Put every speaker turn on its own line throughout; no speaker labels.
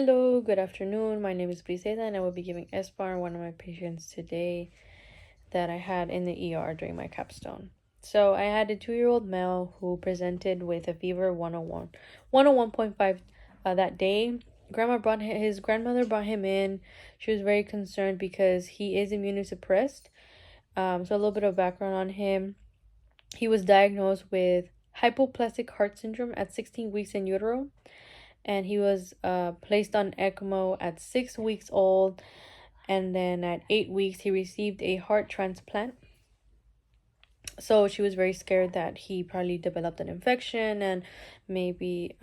Hello, good afternoon. My name is Briseda and I will be giving SBAR one of my patients today that I had in the ER during my capstone. So I had a 2-year-old male who presented with a fever 101.5 that day. His grandmother brought him in. She was very concerned because he is immunosuppressed. So a little bit of background on him. He was diagnosed with hypoplastic heart syndrome at 16 weeks in utero, and he was placed on ECMO at 6 weeks old, and then at 8 weeks he received a heart transplant. So she was very scared that he probably developed an infection, and maybe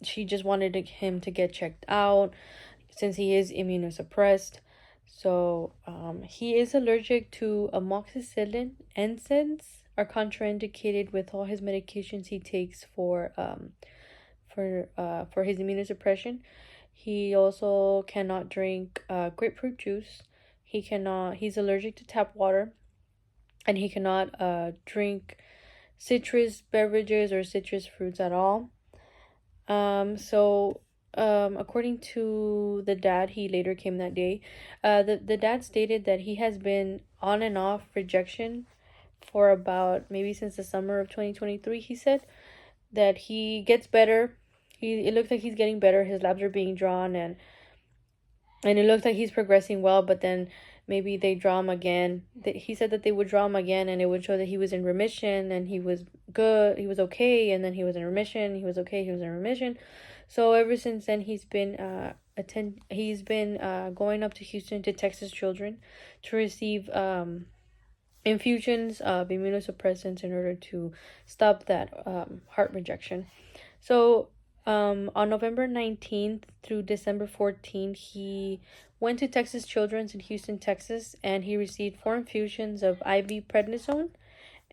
she just wanted him to get checked out since he is immunosuppressed. So he is allergic to amoxicillin. NSAIDs are contraindicated with all his medications he takes for his immunosuppression. He also cannot drink grapefruit juice. He's allergic to tap water, and he cannot drink citrus beverages or citrus fruits at all. According to the dad, he later came that day. The dad stated that he has been on and off rejection for about maybe since the summer of 2023. He said that he gets better. It looks like he's getting better. His labs are being drawn, and it looks like he's progressing well, but then maybe they draw him again. He said that they would draw him again and it would show that he was in remission and he was good, he was okay, and then he was in remission, he was okay, he was in remission. So ever since then he's been going up to Houston to Texas Children to receive infusions of immunosuppressants in order to stop that heart rejection. So on November 19th through December 14th, he went to Texas Children's in Houston, Texas, and he received 4 infusions of IV prednisone.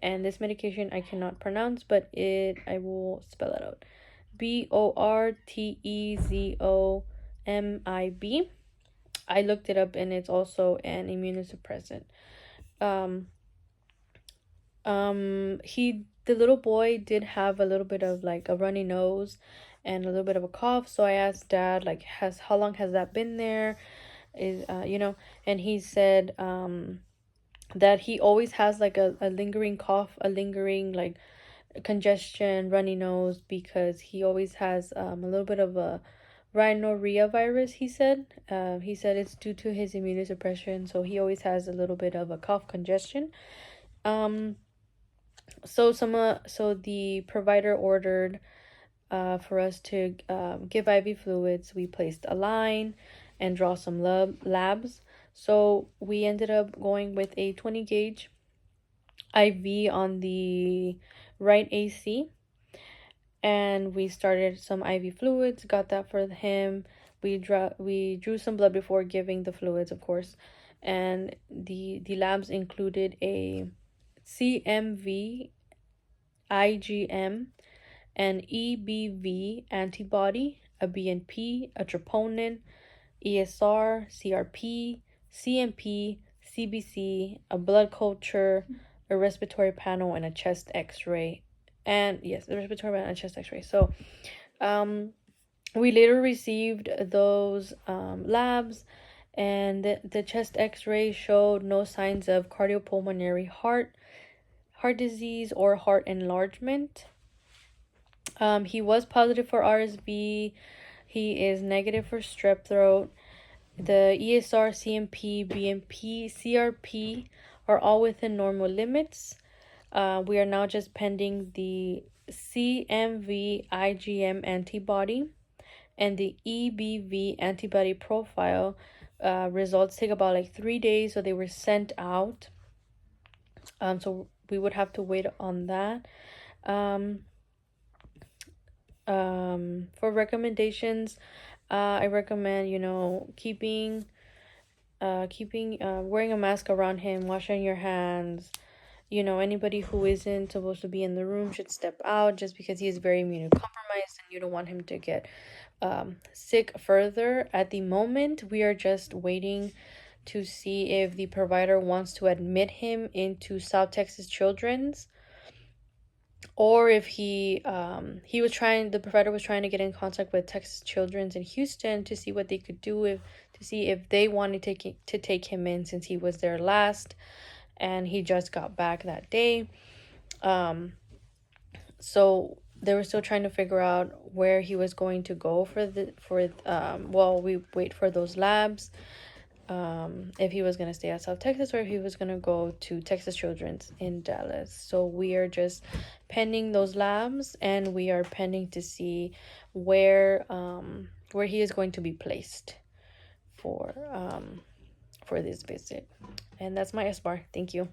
And this medication I cannot pronounce, but I will spell it out. BORTEZOMIB. I looked it up, and it's also an immunosuppressant. The little boy did have a little bit of like a runny nose and a little bit of a cough. So I asked dad, like, how long has that been there? And he said that he always has like a lingering cough, a lingering like congestion, runny nose, because he always has a little bit of a rhinorrhea virus. He said it's due to his immunosuppression, so he always has a little bit of a cough, congestion. So the provider ordered for us to give IV fluids. We placed a line and draw some labs. So we ended up going with a 20 gauge IV on the right AC, and we started some IV fluids. Got that for him. We drew some blood before giving the fluids, of course, and the labs included a CMV, IgM, an EBV antibody, a BNP, a troponin, ESR, CRP, CMP, CBC, a blood culture, a respiratory panel, and a chest x-ray. And yes, the respiratory panel and chest x-ray. So we later received those labs, and the chest x-ray showed no signs of cardiopulmonary heart disease or heart enlargement. He was positive for RSV. He is negative for strep throat. The ESR, CMP, BNP, CRP are all within normal limits. We are now just pending the CMV IgM antibody and the EBV antibody profile. Results take about like 3 days, so they were sent out. So we would have to wait on that. For recommendations, I recommend, keeping wearing a mask around him, washing your hands. Anybody who isn't supposed to be in the room should step out, just because he is very immunocompromised and you don't want him to get sick further. At the moment, we are just waiting to see if the provider wants to admit him into South Texas Children's. or if the provider was trying to get in contact with Texas Children's in Houston to see what they could do, to see if they wanted to take him in, since he was there last and he just got back that day. So they were still trying to figure out where he was going to go while we wait for those labs. If he was going to stay at South Texas or if he was going to go to Texas Children's in Dallas. So we are just pending those labs, and we are pending to see where he is going to be placed for this visit. And that's my SBAR. Thank you.